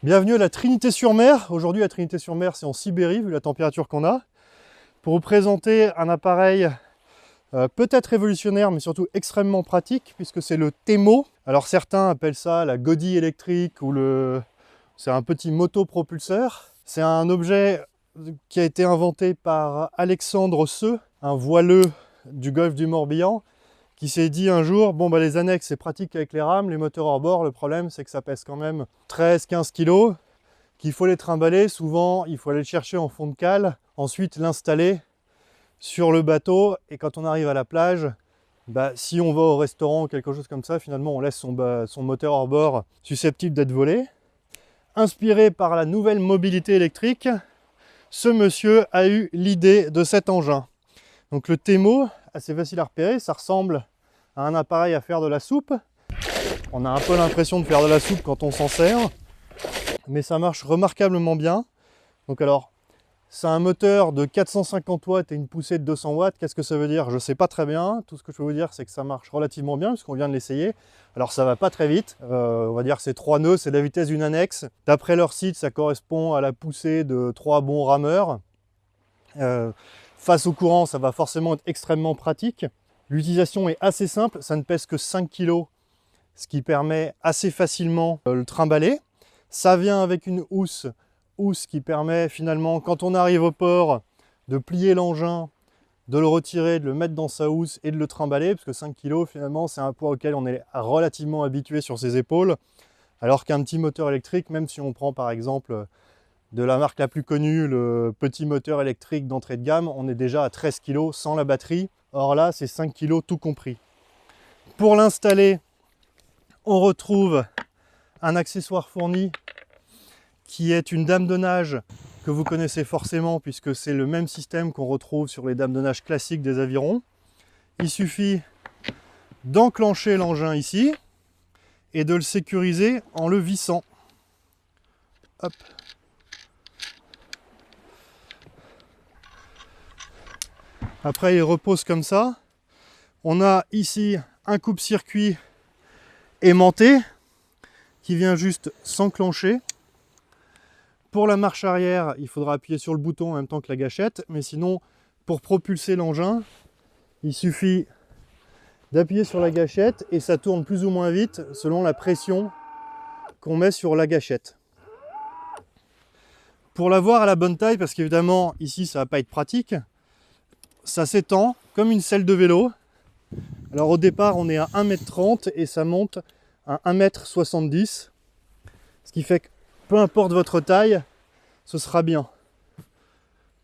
Bienvenue à la Trinité-sur-Mer. Aujourd'hui, la Trinité-sur-Mer, c'est en Sibérie, vu la température qu'on a. Pour vous présenter un appareil peut-être révolutionnaire, mais surtout extrêmement pratique, puisque c'est le Temo. Alors certains appellent ça la godille électrique ou c'est un petit motopropulseur. C'est un objet qui a été inventé par Alexandre Seux, un voileux du golfe du Morbihan, qui s'est dit un jour, bon bah les annexes c'est pratique avec les rames, les moteurs hors bord, le problème c'est que ça pèse quand même 13-15 kg, qu'il faut les trimballer, souvent il faut aller le chercher en fond de cale, ensuite l'installer sur le bateau, et quand on arrive à la plage, bah, si on va au restaurant ou quelque chose comme ça, finalement on laisse son moteur hors bord susceptible d'être volé. Inspiré par la nouvelle mobilité électrique, ce monsieur a eu l'idée de cet engin. Donc le Temo, assez facile à repérer, ça ressemble à un appareil à faire de la soupe. On a un peu l'impression de faire de la soupe quand on s'en sert, mais ça marche remarquablement bien. Donc alors, c'est un moteur de 450 watts et une poussée de 200 watts. Qu'est-ce que ça veut dire? Je ne sais pas très bien. Tout ce que je peux vous dire, c'est que ça marche relativement bien, puisqu'on vient de l'essayer. Alors ça va pas très vite. On va dire que c'est 3 nœuds, c'est la vitesse d'une annexe. D'après leur site, ça correspond à la poussée de 3 bons rameurs. Face au courant, ça va forcément être extrêmement pratique. L'utilisation est assez simple, ça ne pèse que 5 kg, ce qui permet assez facilement de le trimballer. Ça vient avec une housse qui permet finalement, quand on arrive au port, de plier l'engin, de le retirer, de le mettre dans sa housse et de le trimballer, parce que 5 kg finalement c'est un poids auquel on est relativement habitué sur ses épaules, alors qu'un petit moteur électrique, même si on prend par exemple de la marque la plus connue, le petit moteur électrique d'entrée de gamme, on est déjà à 13 kg sans la batterie. Or là, c'est 5 kg tout compris. Pour l'installer, on retrouve un accessoire fourni qui est une dame de nage que vous connaissez forcément, puisque c'est le même système qu'on retrouve sur les dames de nage classiques des avirons. Il suffit d'enclencher l'engin ici et de le sécuriser en le vissant. Hop. Après, il repose comme ça. On a ici un coupe-circuit aimanté qui vient juste s'enclencher. Pour la marche arrière, il faudra appuyer sur le bouton en même temps que la gâchette, mais sinon, pour propulser l'engin, il suffit d'appuyer sur la gâchette et ça tourne plus ou moins vite selon la pression qu'on met sur la gâchette. Pour l'avoir à la bonne taille, parce qu'évidemment ici ça va pas être pratique, ça s'étend comme une selle de vélo. Alors au départ on est à 1,30 m et ça monte à 1,70 m, ce qui fait que peu importe votre taille, ce sera bien.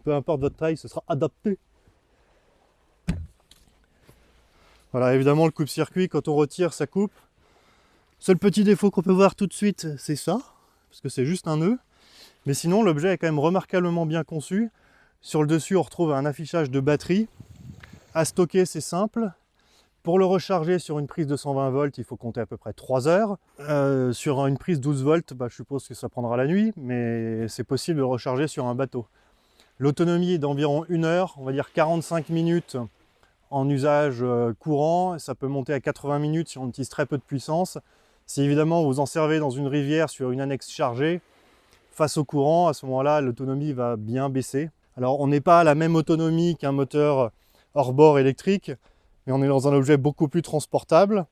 Peu importe votre taille, ce sera adapté. Voilà, évidemment le coupe-circuit, quand on retire, ça coupe. Seul petit défaut qu'on peut voir tout de suite, c'est ça, parce que c'est juste un nœud. Mais sinon, l'objet est quand même remarquablement bien conçu. Sur le dessus, on retrouve un affichage de batterie. À stocker, c'est simple. Pour le recharger sur une prise de 120 volts, il faut compter à peu près 3 heures. Sur une prise 12 volts, je suppose que ça prendra la nuit, mais c'est possible de le recharger sur un bateau. L'autonomie est d'environ 1 heure, on va dire 45 minutes en usage courant. Ça peut monter à 80 minutes si on utilise très peu de puissance. Si évidemment vous en servez dans une rivière sur une annexe chargée, face au courant, à ce moment-là, l'autonomie va bien baisser. Alors on n'est pas à la même autonomie qu'un moteur hors bord électrique, mais on est dans un objet beaucoup plus transportable.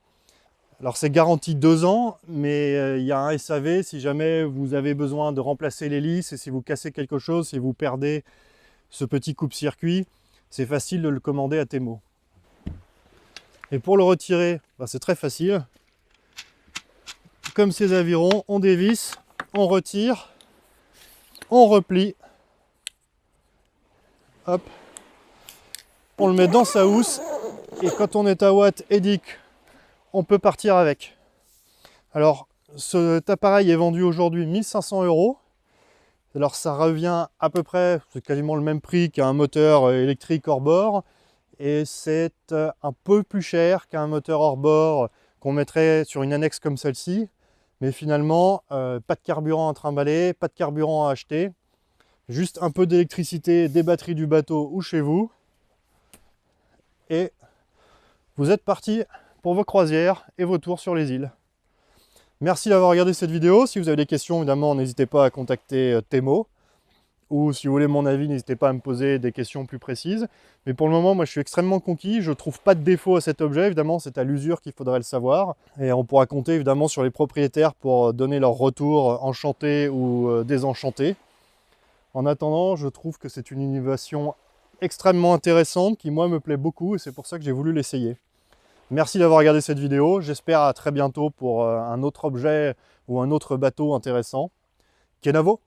Alors c'est garanti 2 ans, mais il y a un SAV si jamais vous avez besoin de remplacer l'hélice et si vous cassez quelque chose, si vous perdez ce petit coupe-circuit, c'est facile de le commander à Temo. Et pour le retirer, c'est très facile. Comme ces avirons, on dévisse, on retire, on replie, hop, on le met dans sa housse et quand on est à Watt et Dick, on peut partir avec. Alors cet appareil est vendu aujourd'hui 1 500 €. Alors ça revient à peu près, c'est quasiment le même prix qu'un moteur électrique hors bord et c'est un peu plus cher qu'un moteur hors bord qu'on mettrait sur une annexe comme celle-ci. Mais finalement, pas de carburant à trimballer, pas de carburant à acheter, juste un peu d'électricité des batteries du bateau ou chez vous. Et vous êtes parti pour vos croisières et vos tours sur les îles. Merci d'avoir regardé cette vidéo. Si vous avez des questions, évidemment, n'hésitez pas à contacter Temo. Ou si vous voulez mon avis, n'hésitez pas à me poser des questions plus précises. Mais pour le moment, moi je suis extrêmement conquis, je ne trouve pas de défaut à cet objet, évidemment c'est à l'usure qu'il faudrait le savoir. Et on pourra compter évidemment sur les propriétaires pour donner leur retour enchanté ou désenchanté. En attendant, je trouve que c'est une innovation extrêmement intéressante qui moi me plaît beaucoup et c'est pour ça que j'ai voulu l'essayer. Merci d'avoir regardé cette vidéo, j'espère à très bientôt pour un autre objet ou un autre bateau intéressant. Kenavo!